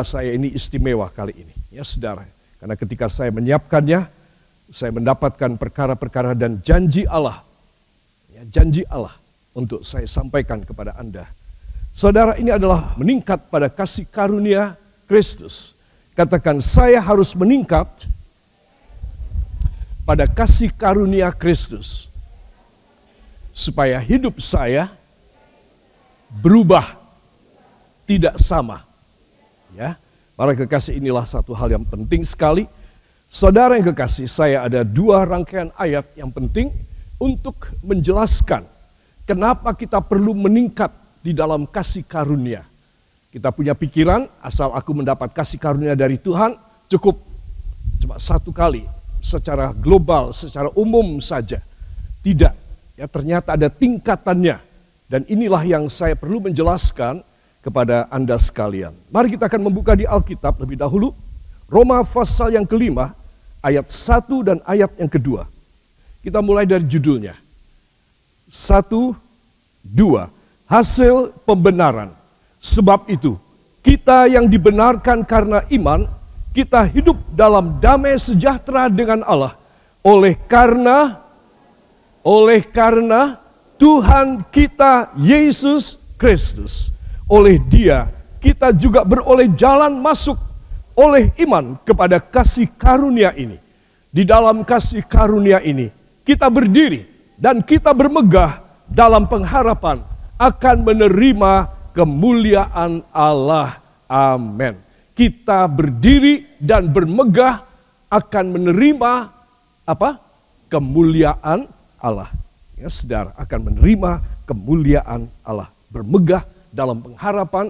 khotbah saya ini istimewa kali ini. Ya saudara, karena ketika saya menyiapkannya, saya mendapatkan perkara-perkara dan janji Allah. Ya, janji Allah untuk saya sampaikan kepada Anda. Saudara, ini adalah meningkat pada kasih karunia Kristus. Katakan, saya harus meningkat pada kasih karunia Kristus. Supaya hidup saya berubah, tidak sama. Ya, para kekasih, inilah satu hal yang penting sekali. Saudara yang kekasih, saya ada 2 rangkaian ayat yang penting untuk menjelaskan kenapa kita perlu meningkat di dalam kasih karunia. Kita punya pikiran, asal aku mendapat kasih karunia dari Tuhan, cukup. Cuma 1 kali, secara global, secara umum saja. Tidak, ya ternyata ada tingkatannya. Dan inilah yang saya perlu menjelaskan kepada Anda sekalian. Mari kita akan membuka di Alkitab lebih dahulu. Roma pasal yang kelima, ayat 1 dan ayat yang kedua. Kita mulai dari judulnya. 1, 2. Hasil pembenaran. Sebab itu, kita yang dibenarkan karena iman, kita hidup dalam damai sejahtera dengan Allah. Oleh karena Tuhan kita Yesus Kristus. Oleh Dia kita juga beroleh jalan masuk oleh iman kepada kasih karunia ini. Di dalam kasih karunia ini kita berdiri dan kita bermegah dalam pengharapan akan menerima kemuliaan Allah. Amin. Kita berdiri dan bermegah akan menerima apa? Kemuliaan Allah. Ya, saudara, akan menerima kemuliaan Allah. Bermegah dalam pengharapan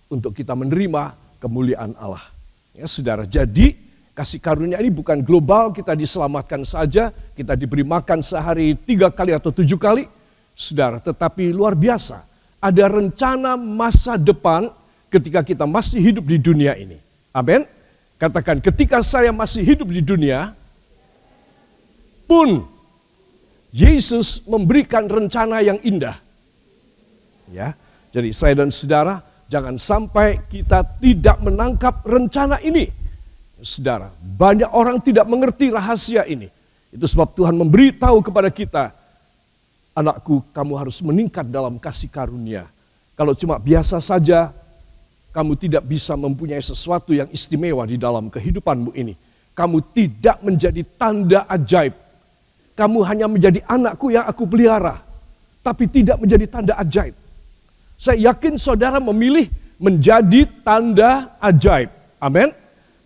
untuk kita menerima kemuliaan Allah. Ya, saudara, jadi kasih karunia ini bukan global, kita diselamatkan saja, kita diberi makan sehari 3 kali atau 7 kali, saudara, tetapi luar biasa. Ada rencana masa depan ketika kita masih hidup di dunia ini. Amin. Katakan, ketika saya masih hidup di dunia, pun Yesus memberikan rencana yang indah. Ya. Jadi saya dan saudara, jangan sampai kita tidak menangkap rencana ini. Saudara, banyak orang tidak mengerti rahasia ini. Itu sebab Tuhan memberitahu kepada kita, anakku, kamu harus meningkat dalam kasih karunia. Kalau cuma biasa saja, kamu tidak bisa mempunyai sesuatu yang istimewa di dalam kehidupanmu ini. Kamu tidak menjadi tanda ajaib. Kamu hanya menjadi anakku yang aku pelihara, tapi tidak menjadi tanda ajaib. Saya yakin saudara memilih menjadi tanda ajaib. Amin.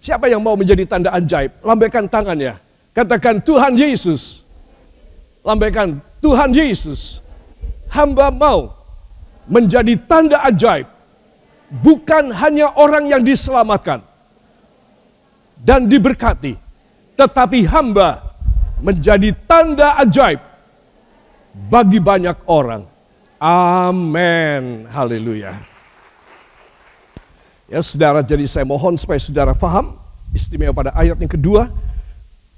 Siapa yang mau menjadi tanda ajaib? Lambaikan tangannya. Katakan, Tuhan Yesus. Lambaikan, Tuhan Yesus. Hamba mau menjadi tanda ajaib. Bukan hanya orang yang diselamatkan dan diberkati, tetapi hamba menjadi tanda ajaib bagi banyak orang. Amin. Haleluya. Ya saudara, jadi saya mohon supaya saudara faham istimewa pada ayat yang kedua.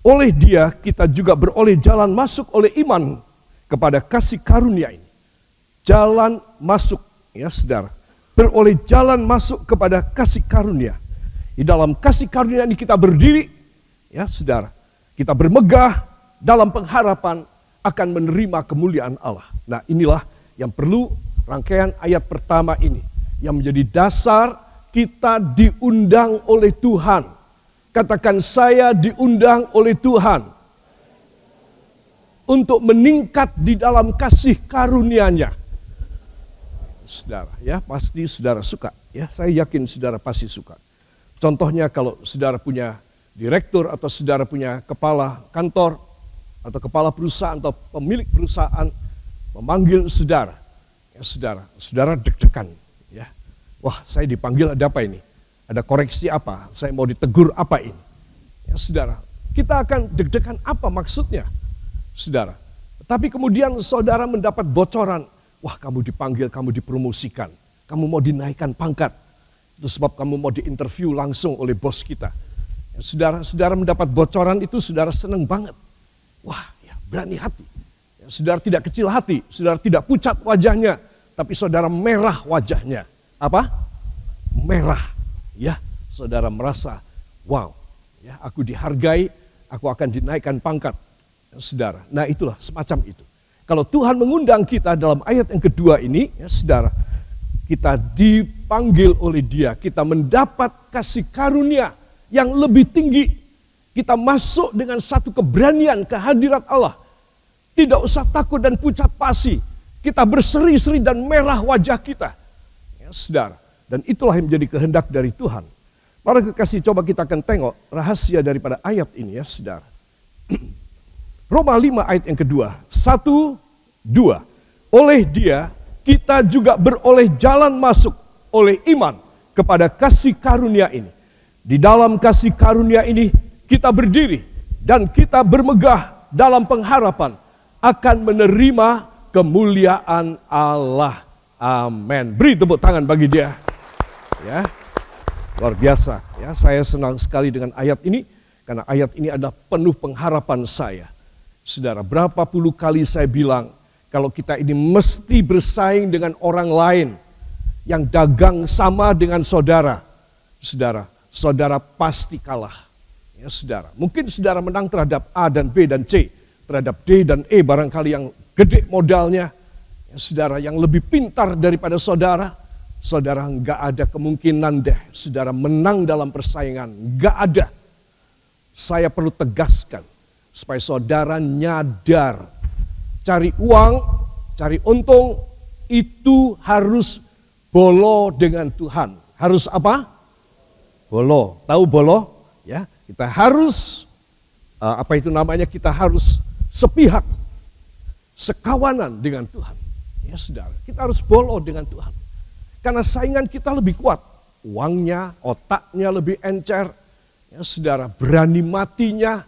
Oleh Dia kita juga beroleh jalan masuk oleh iman kepada kasih karunia ini. Jalan masuk, ya saudara. Beroleh jalan masuk kepada kasih karunia. Di dalam kasih karunia ini kita berdiri, ya saudara. Kita bermegah dalam pengharapan akan menerima kemuliaan Allah. Nah, inilah yang perlu rangkaian ayat pertama ini, yang menjadi dasar kita diundang oleh Tuhan. Katakan, saya diundang oleh Tuhan untuk meningkat di dalam kasih karunia-Nya. Saudara, ya pasti saudara suka. Ya, saya yakin saudara pasti suka. Contohnya kalau saudara punya direktur atau saudara punya kepala kantor atau kepala perusahaan atau pemilik perusahaan memanggil saudara, ya saudara deg-degan, ya. Wah, saya dipanggil ada apa ini? Ada koreksi apa? Saya mau ditegur apa ini? Ya saudara, kita akan deg-degan apa maksudnya, saudara. Tapi kemudian saudara mendapat bocoran, wah kamu dipanggil, kamu dipromosikan, kamu mau dinaikkan pangkat. Itu sebab kamu mau diinterview langsung oleh bos kita. Ya, saudara mendapat bocoran itu, saudara senang banget. Wah, ya berani hati. Ya, saudara tidak kecil hati, saudara tidak pucat wajahnya, tapi saudara merah wajahnya. Apa? Merah. Ya, saudara merasa, wow, ya, aku dihargai, aku akan dinaikkan pangkat, ya, saudara. Nah itulah semacam itu. Kalau Tuhan mengundang kita dalam ayat yang kedua ini, ya, saudara, kita dipanggil oleh Dia, kita mendapat kasih karunia yang lebih tinggi. Kita masuk dengan satu keberanian ke hadirat Allah. Tidak usah takut dan pucat pasi. Kita berseri-seri dan merah wajah kita. Ya, saudara. Dan itulah yang menjadi kehendak dari Tuhan. Para kekasih, coba kita akan tengok rahasia daripada ayat ini, ya saudara. Roma 5 ayat yang kedua. 1, 2. Oleh Dia kita juga beroleh jalan masuk oleh iman kepada kasih karunia ini. Di dalam kasih karunia ini kita berdiri dan kita bermegah dalam pengharapan akan menerima kemuliaan Allah. Amin. Beri tepuk tangan bagi Dia. Ya, luar biasa. Ya, saya senang sekali dengan ayat ini karena ayat ini adalah penuh pengharapan saya. Saudara, berapa puluh kali saya bilang kalau kita ini mesti bersaing dengan orang lain yang dagang sama dengan saudara. Saudara pasti kalah. Ya, saudara. Mungkin saudara menang terhadap A dan B dan C, terhadap D dan E barangkali yang gede modalnya. Ya, saudara, yang lebih pintar daripada saudara. Saudara, enggak ada kemungkinan deh saudara menang dalam persaingan. Enggak ada. Saya perlu tegaskan supaya saudara nyadar. Cari uang, cari untung, itu harus bolo dengan Tuhan. Harus apa? Bolo. Tahu bolo? Ya, kita harus, kita harus sepihak, sekawanan dengan Tuhan. Ya saudara, kita harus bolo dengan Tuhan. Karena saingan kita lebih kuat. Uangnya, otaknya lebih encer. Ya saudara, berani matinya,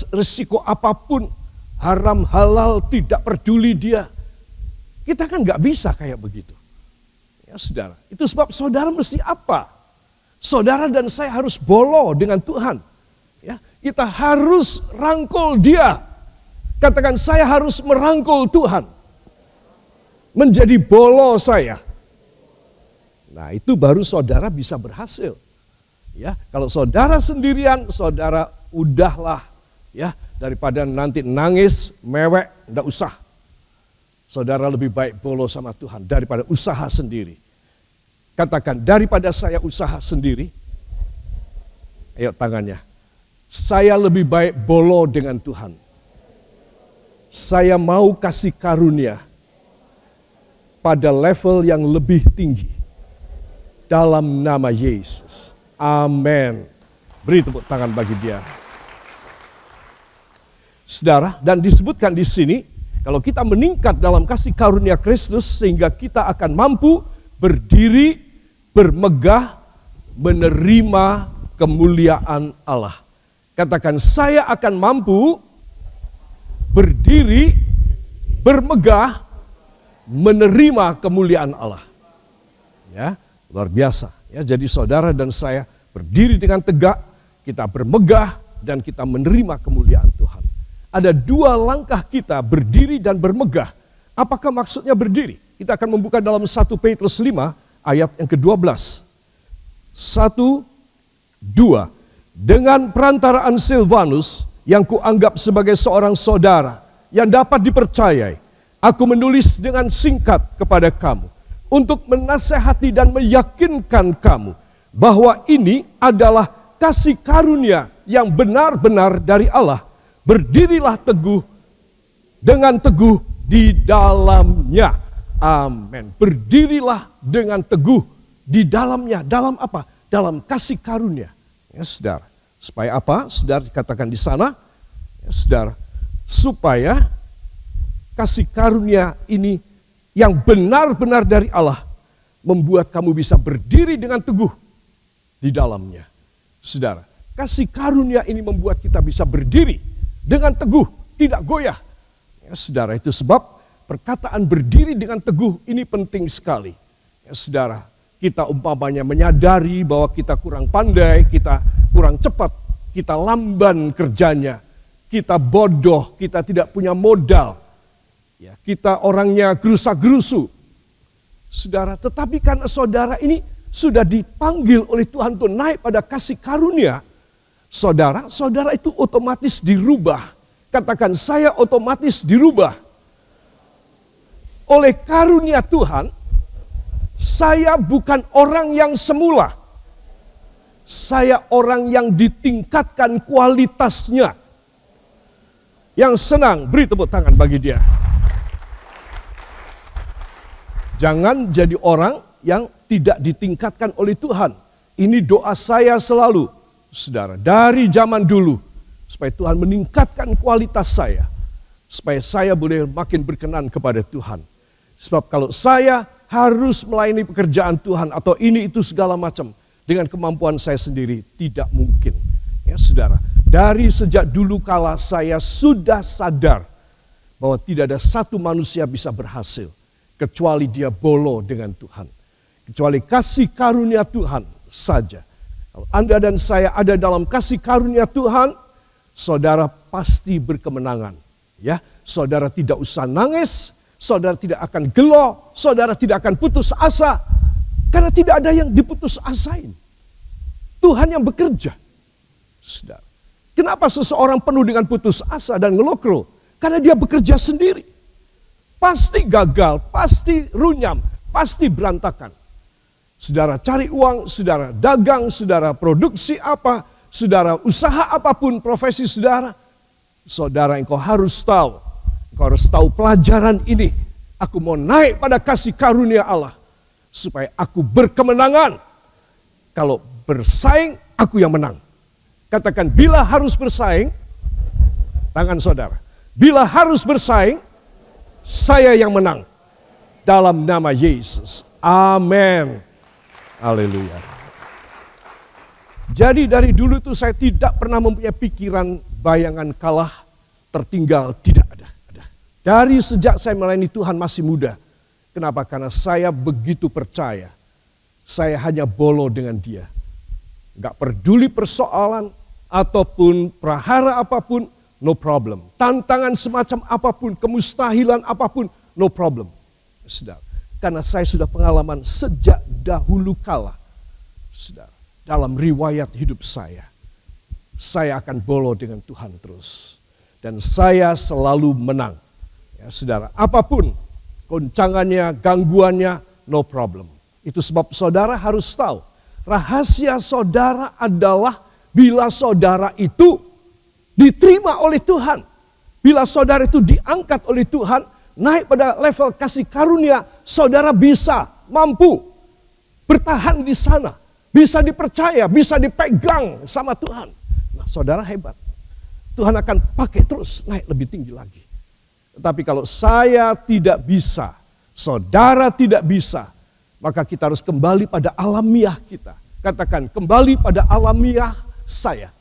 resiko apapun, haram halal tidak peduli dia. Kita kan gak bisa kayak begitu. Ya saudara, itu sebab saudara mesti apa? Saudara dan saya harus bolo dengan Tuhan. Ya, kita harus rangkul Dia. Katakan, saya harus merangkul Tuhan. Menjadi bolo saya. Nah, itu baru saudara bisa berhasil. Ya, kalau saudara sendirian, saudara udahlah, ya, daripada nanti nangis, mewek, enggak usah. Saudara lebih baik bolo sama Tuhan daripada usaha sendiri. Katakan, daripada saya usaha sendiri. Ayo tangannya. Saya lebih baik bolo dengan Tuhan. Saya mau kasih karunia pada level yang lebih tinggi. Dalam nama Yesus. Amin. Beri tepuk tangan bagi Dia. Saudara, dan disebutkan di sini, kalau kita meningkat dalam kasih karunia Kristus, sehingga kita akan mampu berdiri, bermegah, menerima kemuliaan Allah. Katakan, saya akan mampu berdiri, bermegah, menerima kemuliaan Allah. Ya, luar biasa. Ya, jadi saudara dan saya berdiri dengan tegak, kita bermegah dan kita menerima kemuliaan Tuhan. Ada dua langkah kita berdiri dan bermegah. Apakah maksudnya berdiri? Kita akan membuka dalam 1 Petrus 5 ayat yang ke-12. 1, 2. Dengan perantaraan Silvanus yang kuanggap sebagai seorang saudara yang dapat dipercayai, aku menulis dengan singkat kepada kamu untuk menasehati dan meyakinkan kamu bahwa ini adalah kasih karunia yang benar-benar dari Allah. Berdirilah teguh dengan teguh di dalamnya. Amin. Berdirilah dengan teguh di dalamnya. Dalam apa? Dalam kasih karunia. Ya saudara. Supaya apa? Saudara dikatakan di sana. Ya saudara. Supaya kasih karunia ini yang benar-benar dari Allah membuat kamu bisa berdiri dengan teguh di dalamnya. Saudara, kasih karunia ini membuat kita bisa berdiri dengan teguh, tidak goyah. Ya saudara, itu sebab perkataan berdiri dengan teguh ini penting sekali. Ya saudara, kita umpamanya menyadari bahwa kita kurang pandai, kita kurang cepat, kita lamban kerjanya, kita bodoh, kita tidak punya modal. Ya, kita orangnya gerusa-gerusu. Saudara, tetapi karena saudara ini sudah dipanggil oleh Tuhan untuk naik pada kasih karunia, saudara itu otomatis dirubah. Katakan, saya otomatis dirubah. Oleh karunia Tuhan, saya bukan orang yang semula. Saya orang yang ditingkatkan kualitasnya. Yang senang, beri tepuk tangan bagi dia. Jangan jadi orang yang tidak ditingkatkan oleh Tuhan. Ini doa saya selalu, saudara, dari zaman dulu. Supaya Tuhan meningkatkan kualitas saya. Supaya saya boleh makin berkenan kepada Tuhan. Sebab kalau saya harus melayani pekerjaan Tuhan atau ini itu segala macam. Dengan kemampuan saya sendiri tidak mungkin. Ya saudara, dari sejak dulu kala saya sudah sadar. Bahwa tidak ada satu manusia bisa berhasil. Kecuali dia bolo dengan Tuhan. Kecuali kasih karunia Tuhan saja. Kalau Anda dan saya ada dalam kasih karunia Tuhan, saudara pasti berkemenangan. Ya, saudara tidak usah nangis, saudara tidak akan gelo, saudara tidak akan putus asa. Karena tidak ada yang diputus asain. Tuhan yang bekerja. Saudara, kenapa seseorang penuh dengan putus asa dan ngelokro? Karena dia bekerja sendiri. Pasti gagal, pasti runyam, pasti berantakan. Saudara cari uang, saudara dagang, saudara produksi apa, saudara usaha apapun profesi saudara. Saudara, engkau harus tahu. Engkau harus tahu pelajaran ini. Aku mau naik pada kasih karunia Allah. Supaya aku berkemenangan. Kalau bersaing, aku yang menang. Katakan, bila harus bersaing, tangan saudara. Bila harus bersaing, saya yang menang. Dalam nama Yesus. Amin. Haleluya. Jadi dari dulu tuh saya tidak pernah mempunyai pikiran bayangan kalah, tertinggal, tidak ada. Dari sejak saya melayani Tuhan masih muda. Kenapa? Karena saya begitu percaya. Saya hanya bolo dengan dia. Gak peduli persoalan ataupun prahara apapun, no problem. Tantangan semacam apapun, kemustahilan apapun, no problem. Saudara, karena saya sudah pengalaman sejak dahulu kala. Saudara, dalam riwayat hidup saya akan bolo dengan Tuhan terus. Dan saya selalu menang. Ya, saudara, apapun goncangannya, gangguannya, no problem. Itu sebab saudara harus tahu, rahasia saudara adalah bila saudara itu diterima oleh Tuhan. Bila saudara itu diangkat oleh Tuhan, naik pada level kasih karunia, saudara bisa, mampu bertahan di sana. Bisa dipercaya, bisa dipegang sama Tuhan. Nah, saudara hebat. Tuhan akan pakai terus, naik lebih tinggi lagi. Tetapi kalau saya tidak bisa, saudara tidak bisa, maka kita harus kembali pada alamiah kita. Katakan, kembali pada alamiah saya.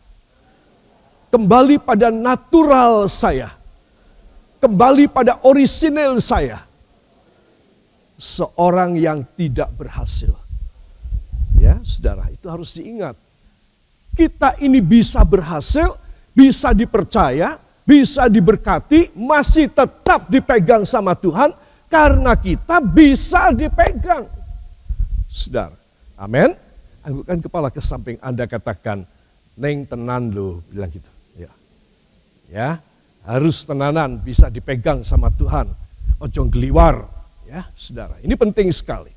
Kembali pada natural saya. Kembali pada orisinil saya. Seorang yang tidak berhasil. Ya, saudara, itu harus diingat. Kita ini bisa berhasil, bisa dipercaya, bisa diberkati, masih tetap dipegang sama Tuhan, karena kita bisa dipegang. Saudara, amin. Anggukkan kepala ke samping Anda, katakan, neng tenan lo, bilang gitu. Ya, harus tenanan, bisa dipegang sama Tuhan. Ojo geliwar, ya saudara. Ini penting sekali.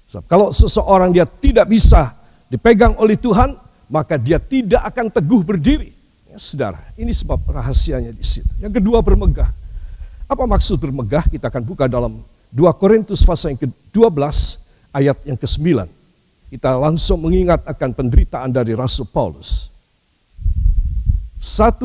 Sebab kalau seseorang dia tidak bisa dipegang oleh Tuhan, maka dia tidak akan teguh berdiri. Ya, saudara, ini sebab rahasianya di situ. Yang kedua, bermegah. Apa maksud bermegah? Kita akan buka dalam 2 Korintus pasal yang ke-12 ayat yang ke-9. Kita langsung mengingat akan penderitaan dari Rasul Paulus. 1,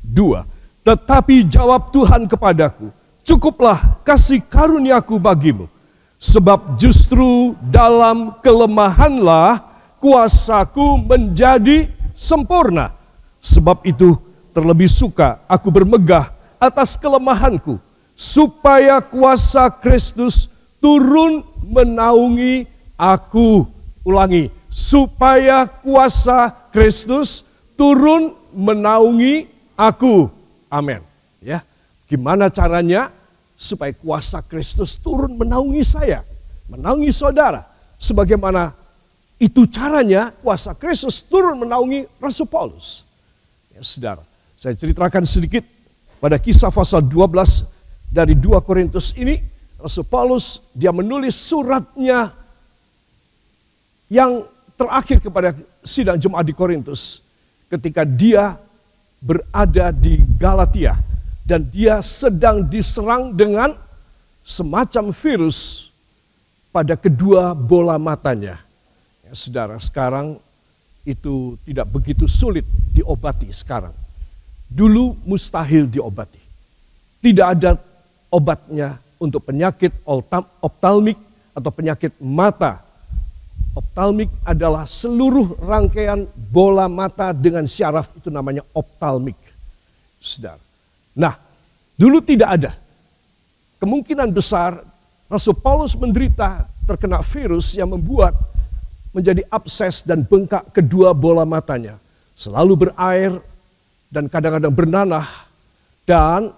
2. Tetapi jawab Tuhan kepadaku, cukuplah kasih karuniaku bagimu. Sebab justru dalam kelemahanlah kuasaku menjadi sempurna. Sebab itu terlebih suka aku bermegah atas kelemahanku, supaya kuasa Kristus turun menaungi aku. Ulangi, supaya kuasa Kristus turun menaungi aku. Amin. Ya, gimana caranya supaya kuasa Kristus turun menaungi saya, menaungi saudara, sebagaimana Itu caranya kuasa Kristus turun menaungi Rasul Paulus. Ya, saudara, saya ceritakan sedikit pada kisah pasal 12 dari 2 Korintus ini. Rasul Paulus dia menulis suratnya yang terakhir kepada sidang jemaat di Korintus ketika dia berada di Galatia dan dia sedang diserang dengan semacam virus pada kedua bola matanya. Ya, saudara, sekarang itu tidak begitu sulit diobati sekarang. Dulu mustahil diobati. Tidak ada obatnya untuk penyakit optalmik atau penyakit mata. Optalmik adalah seluruh rangkaian bola mata dengan syaraf, itu namanya optalmik. Saudara. Nah, dulu tidak ada. Kemungkinan besar Rasul Paulus menderita terkena virus yang membuat menjadi abses dan bengkak kedua bola matanya. Selalu berair dan kadang-kadang bernanah, dan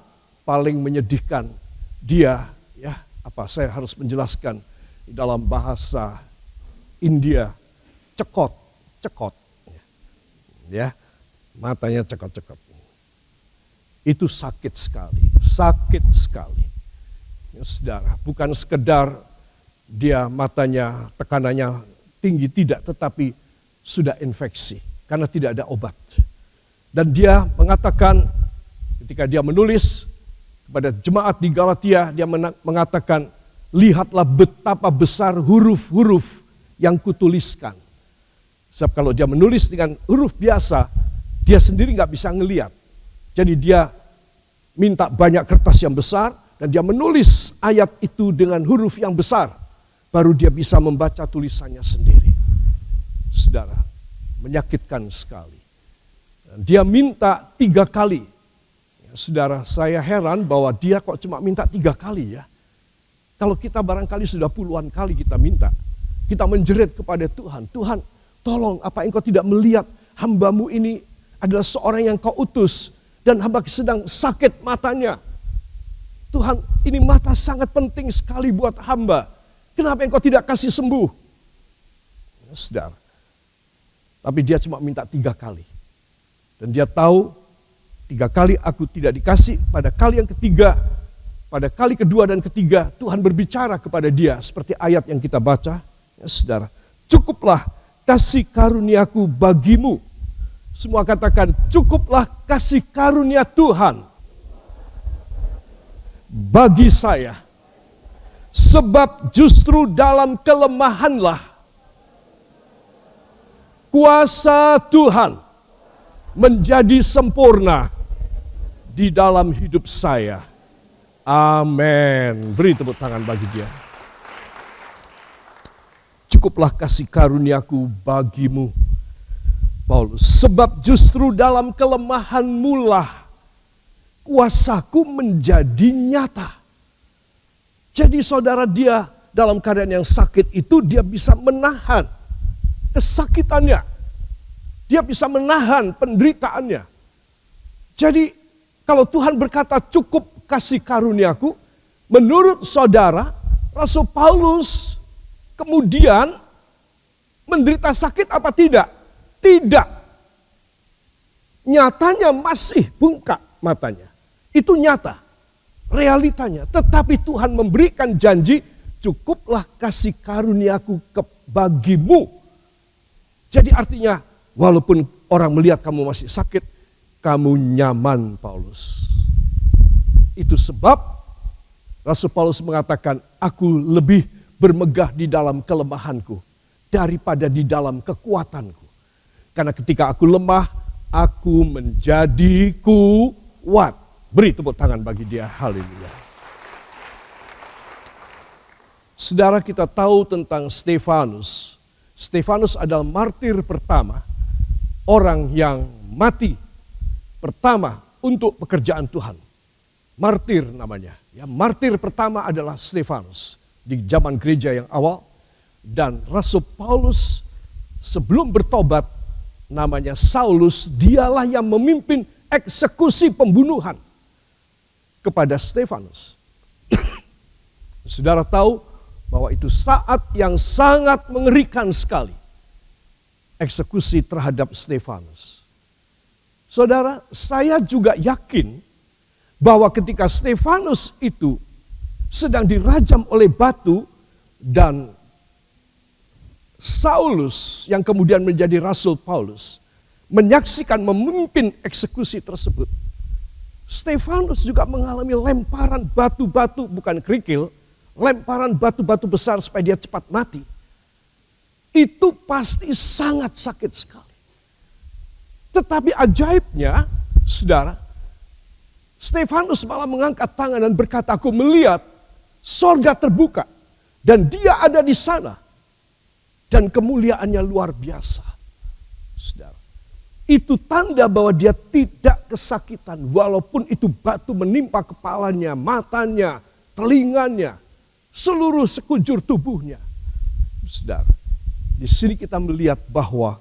paling menyedihkan dia, saya harus menjelaskan di dalam bahasa India, cekot, ya, matanya cekot. Itu sakit sekali. Ya, saudara, bukan sekedar dia matanya tekanannya tinggi, tidak, tetapi sudah infeksi karena tidak ada obat. Dan dia mengatakan ketika dia menulis kepada jemaat di Galatia, dia mengatakan, lihatlah betapa besar huruf-huruf yang kutuliskan. Sebab kalau dia menulis dengan huruf biasa, dia sendiri nggak bisa ngelihat. Jadi dia minta banyak kertas yang besar dan dia menulis ayat itu dengan huruf yang besar. Baru dia bisa membaca tulisannya sendiri. Saudara, menyakitkan sekali. Dan dia minta 3 kali. Ya, saudara, saya heran bahwa dia kok cuma minta 3 kali ya. Kalau kita barangkali sudah puluhan kali kita minta. Kita menjerit kepada Tuhan. Tuhan, tolong, apa engkau tidak melihat hambamu ini adalah seorang yang kau utus. Dan hamba sedang sakit matanya. Tuhan, ini mata sangat penting sekali buat hamba. Kenapa engkau tidak kasih sembuh? Ya, saudara. Tapi dia cuma minta 3 kali. Dan dia tahu 3 kali aku tidak dikasih. Pada kali yang ketiga, pada kali kedua dan ketiga, Tuhan berbicara kepada dia. Seperti ayat yang kita baca. Ya, saudara. Cukuplah kasih karuniaku bagimu. Semua katakan, cukuplah kasih karunia Tuhan bagi saya. Sebab justru dalam kelemahanlah kuasa Tuhan menjadi sempurna di dalam hidup saya. Amin. Beri tepuk tangan bagi dia. Cukuplah kasih karuniaku bagimu, Paulus. Sebab justru dalam kelemahanmu lah kuasaku menjadi nyata. Jadi saudara, dia dalam keadaan yang sakit itu dia bisa menahan kesakitannya. Dia bisa menahan penderitaannya. Jadi kalau Tuhan berkata cukup kasih karuniaku, menurut saudara, Rasul Paulus kemudian menderita sakit apa tidak? Tidak. Nyatanya masih bengkak matanya. Itu nyata. Realitanya. Tetapi Tuhan memberikan janji, cukuplah kasih karuniaku bagimu. Jadi artinya, walaupun orang melihat kamu masih sakit, kamu nyaman, Paulus. Itu sebab Rasul Paulus mengatakan, aku lebih bermegah di dalam kelemahanku daripada di dalam kekuatanku. Karena ketika aku lemah, aku menjadi kuat. Beri tepuk tangan bagi dia. Haleluya. Saudara, kita tahu tentang Stefanus. Stefanus adalah martir pertama. Orang yang mati pertama untuk pekerjaan Tuhan. Martir namanya. Ya, martir pertama adalah Stefanus. Di zaman gereja yang awal. Dan Rasul Paulus sebelum bertobat, namanya Saulus, dialah yang memimpin eksekusi pembunuhan kepada Stefanus. Saudara tahu bahwa itu saat yang sangat mengerikan sekali. eksekusi terhadap Stefanus. Saudara, saya juga yakin bahwa ketika Stefanus itu sedang dirajam oleh batu dan Saulus yang kemudian menjadi Rasul Paulus menyaksikan memimpin eksekusi tersebut, Stefanus juga mengalami lemparan batu-batu, bukan kerikil, lemparan batu-batu besar supaya dia cepat mati. Itu pasti sangat sakit sekali. Tetapi ajaibnya, saudara, Stefanus malah mengangkat tangan dan berkata, aku melihat sorga terbuka dan dia ada di sana. Dan kemuliaannya luar biasa. Saudara, itu tanda bahwa dia tidak kesakitan. Walaupun itu batu menimpa kepalanya, matanya, telinganya, seluruh sekujur tubuhnya. Saudara, di sini kita melihat bahwa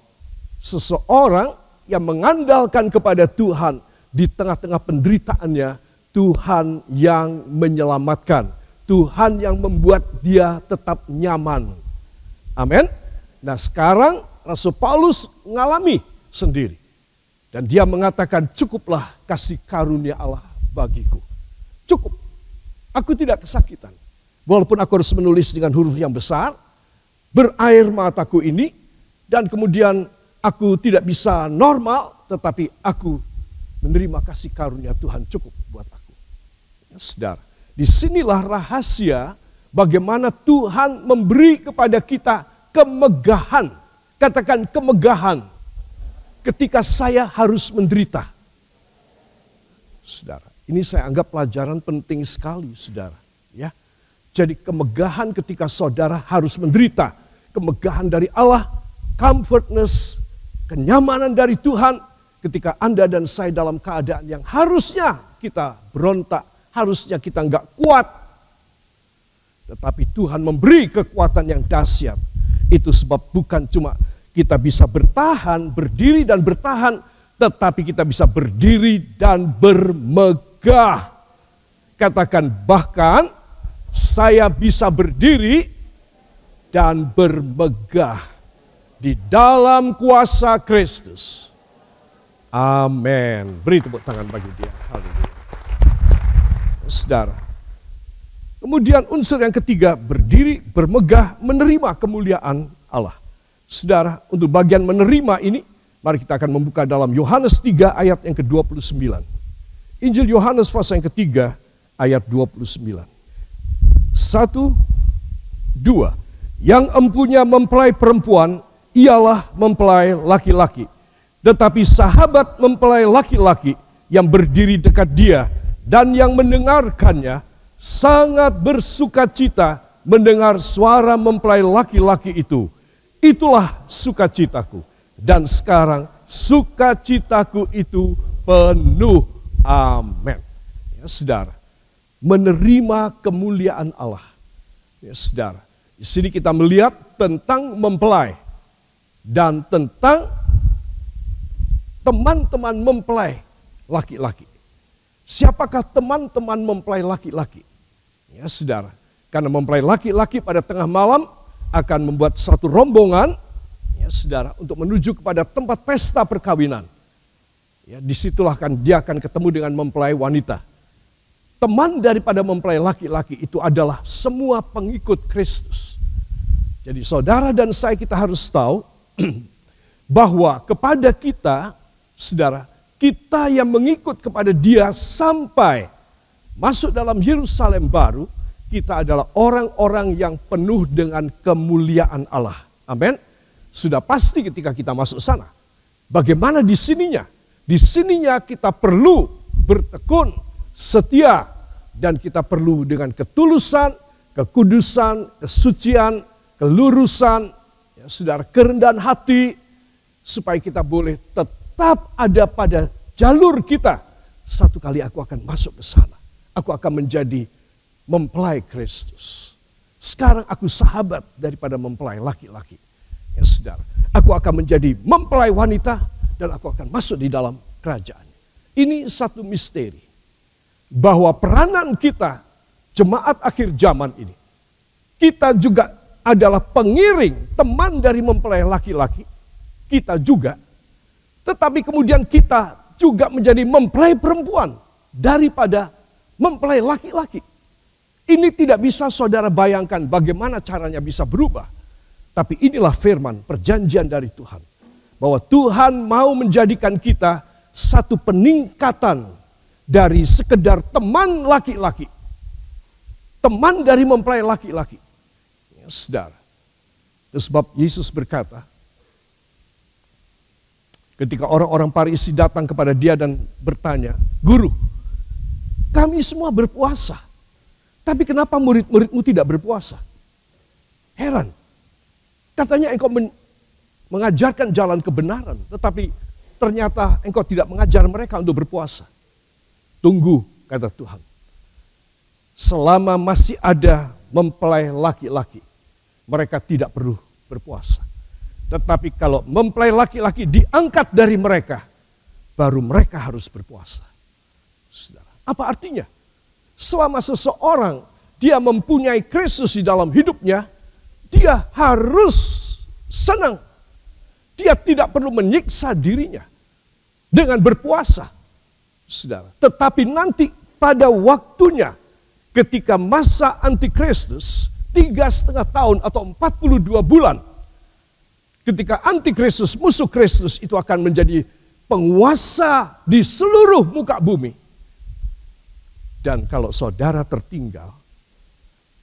seseorang yang mengandalkan kepada Tuhan di tengah-tengah penderitaannya, Tuhan yang menyelamatkan. Tuhan yang membuat dia tetap nyaman. Amin. Nah sekarang Rasul Paulus mengalami sendiri. Dan dia mengatakan, cukuplah kasih karunia Allah bagiku. Cukup. Aku tidak kesakitan. Walaupun aku harus menulis dengan huruf yang besar, berair mataku ini, dan kemudian aku tidak bisa normal, tetapi aku menerima kasih karunia Tuhan cukup buat aku. Ya, saudara, disinilah rahasia bagaimana Tuhan memberi kepada kita kemegahan. Katakan kemegahan. Ketika saya harus menderita. Saudara, ini saya anggap pelajaran penting sekali, saudara. Ya, jadi kemegahan ketika saudara harus menderita. Kemegahan dari Allah, comfortness, kenyamanan dari Tuhan. Ketika Anda dan saya dalam keadaan yang harusnya kita berontak, harusnya kita enggak kuat. Tetapi Tuhan memberi kekuatan yang dahsyat. Itu sebab bukan cuma kita bisa bertahan, berdiri dan bertahan, tetapi kita bisa berdiri dan bermegah. Katakan, bahkan saya bisa berdiri dan bermegah di dalam kuasa Kristus. Amin. Beri tepuk tangan bagi dia. Haleluya. Saudara, kemudian unsur yang ketiga, berdiri, bermegah, menerima kemuliaan Allah. Saudara, untuk bagian menerima ini, mari kita akan membuka dalam Yohanes 3 ayat yang ke-29. Injil Yohanes pasal yang ketiga ayat 29. 1, 2. Yang empunya mempelai perempuan, ialah mempelai laki-laki. Tetapi sahabat mempelai laki-laki yang berdiri dekat dia dan yang mendengarkannya, sangat bersukacita mendengar suara mempelai laki-laki itu. Itulah sukacitaku. Dan sekarang sukacitaku itu penuh. Amin. Ya, saudara, menerima kemuliaan Allah. Ya, saudara, di sini kita melihat tentang mempelai dan tentang teman-teman mempelai laki-laki. Siapakah teman-teman mempelai laki-laki? Ya, saudara, karena mempelai laki-laki pada tengah malam akan membuat satu rombongan, ya saudara, untuk menuju kepada tempat pesta perkawinan. Ya, disitulah dia akan ketemu dengan mempelai wanita. Teman daripada mempelai laki-laki itu adalah semua pengikut Kristus. Jadi saudara dan saya kita harus tahu bahwa kepada kita, saudara, kita yang mengikut kepada dia sampai masuk dalam Yerusalem baru, kita adalah orang-orang yang penuh dengan kemuliaan Allah. Amin. Sudah pasti ketika kita masuk sana. Bagaimana di sininya? Di sininya kita perlu bertekun, setia, dan kita perlu dengan ketulusan, kekudusan, kesucian, kelurusan, ya, saudara, kerendahan hati, supaya kita boleh tetap ada pada jalur kita. Satu kali aku akan masuk ke sana. Aku akan menjadi mempelai Kristus. Sekarang aku sahabat daripada mempelai laki-laki. Ya saudara, aku akan menjadi mempelai wanita dan aku akan masuk di dalam kerajaan. Ini satu misteri. Bahwa peranan kita, jemaat akhir zaman ini, kita juga adalah pengiring, teman dari mempelai laki-laki. kita juga. Tetapi kemudian kita juga menjadi mempelai perempuan daripada mempelai laki-laki. Ini tidak bisa saudara bayangkan bagaimana caranya bisa berubah. Tapi inilah firman perjanjian dari Tuhan. Bahwa Tuhan mau menjadikan kita satu peningkatan dari sekedar teman laki-laki. Teman dari mempelai laki-laki. Ya, saudara. Itu sebab Yesus berkata, ketika orang-orang Farisi datang kepada dia dan bertanya, "Guru, kami semua berpuasa. Tapi kenapa murid-muridmu tidak berpuasa?" Heran. Katanya engkau mengajarkan jalan kebenaran, tetapi ternyata engkau tidak mengajar mereka untuk berpuasa. Tunggu, kata Tuhan. Selama masih ada mempelai laki-laki, mereka tidak perlu berpuasa. Tetapi kalau mempelai laki-laki diangkat dari mereka, baru mereka harus berpuasa. Saudara, apa artinya? Selama seseorang dia mempunyai Kristus di dalam hidupnya, dia harus senang. Dia tidak perlu menyiksa dirinya dengan berpuasa. Saudara, tetapi nanti pada waktunya ketika masa antikristus 3,5 tahun atau 42 bulan, ketika antikristus, musuh Kristus itu akan menjadi penguasa di seluruh muka bumi. Dan kalau saudara tertinggal,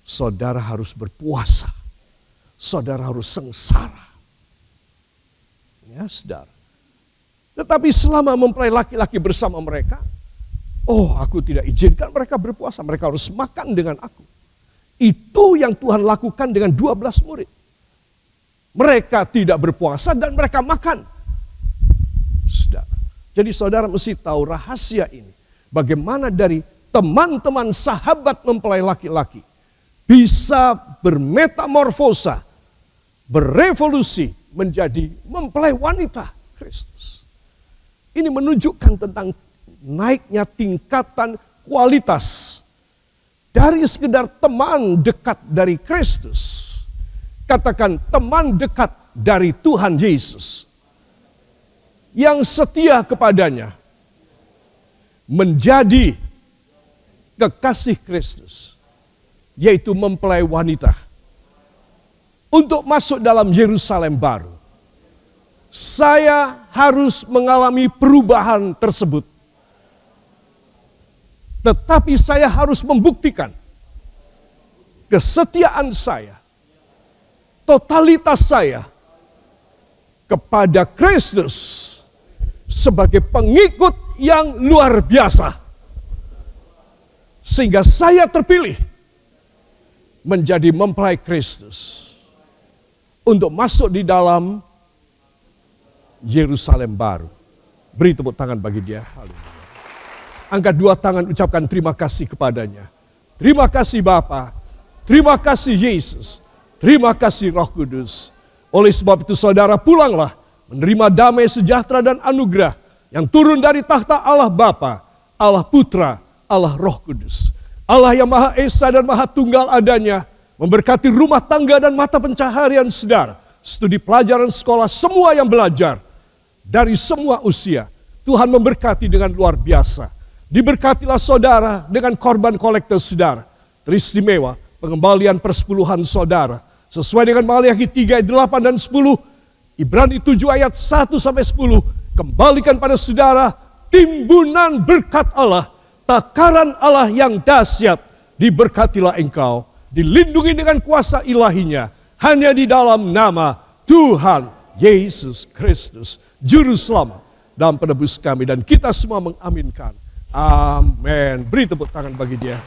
saudara harus berpuasa. Saudara harus sengsara. Ya, saudara. Tetapi selama mempelai laki-laki bersama mereka, oh, aku tidak izinkan mereka berpuasa. Mereka harus makan dengan aku. Itu yang Tuhan lakukan dengan 12 murid. Mereka tidak berpuasa dan mereka makan. Saudara. Jadi saudara mesti tahu rahasia ini. Bagaimana dari teman-teman sahabat mempelai laki-laki bisa bermetamorfosa, berevolusi menjadi mempelai wanita Kristus. Ini menunjukkan tentang naiknya tingkatan kualitas dari sekedar teman dekat dari Kristus. Katakan teman dekat dari Tuhan Yesus yang setia kepadanya menjadi kekasih Kristus, yaitu mempelai wanita, untuk masuk dalam Yerusalem baru. Saya harus mengalami perubahan tersebut. Tetapi saya harus membuktikan kesetiaan saya, totalitas saya kepada Kristus sebagai pengikut yang luar biasa. Sehingga saya terpilih menjadi mempelai Kristus untuk masuk di dalam Yerusalem baru. Beri tepuk tangan bagi dia. Angkat 2 tangan, ucapkan terima kasih kepadanya. Terima kasih Bapa, terima kasih Yesus, terima kasih Roh Kudus. Oleh sebab itu saudara pulanglah menerima damai sejahtera dan anugerah yang turun dari tahta Allah Bapa, Allah Putra, Allah Roh Kudus. Allah yang Maha Esa dan Maha Tunggal adanya, memberkati rumah tangga dan mata pencaharian saudara, studi pelajaran sekolah, semua yang belajar, dari semua usia. Tuhan memberkati dengan luar biasa. Diberkatilah saudara dengan korban kolektor saudara. Teristimewa pengembalian persepuluhan saudara. Sesuai dengan Maliaki 3 ayat 8 dan 10, Ibrani 7 ayat 1 sampai 10, kembalikan pada saudara timbunan berkat Allah, takaran Allah yang dahsyat. Diberkatilah engkau, dilindungi dengan kuasa ilahinya, hanya di dalam nama Tuhan Yesus Kristus, Juru Selamat dan Penebus kami. Dan kita semua mengaminkan. Amin. Beri tepuk tangan bagi dia.